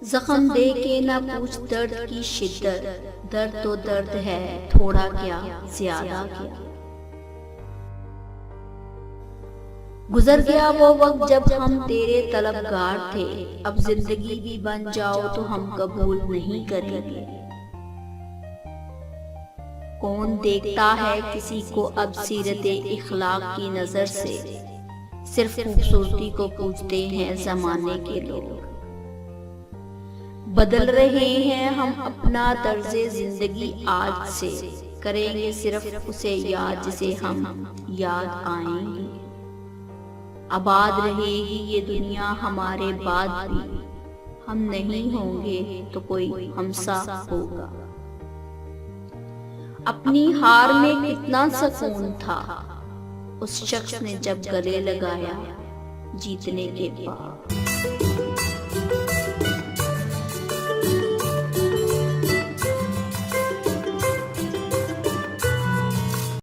जख्म दे के ना पूछ दर्द की शिद्दत, दर्द तो दर्द है, थोड़ा क्या ज्यादा क्या। गुजर गया वो वक्त जब हम तेरे तलबगार थे, अब जिंदगी भी बन जाओ तो हम कबूल नहीं करेंगे। कौन देखता है किसी को अब सीरते इखलाक की नजर से, सिर्फ खूबसूरती को पूछते हैं जमाने के लोग। बदल रहे हैं हम अपना तर्ज़े जिंदगी आज से, करेंगे सिर्फ उसे याद जिसे हम याद आएंगे। आबाद रहेगी ये दुनिया हमारे बाद भी, हम नहीं होंगे तो कोई हमसा होगा। अपनी हार में कितना सुकून था उस शख्स ने जब गले लगाया जीतने के बाद।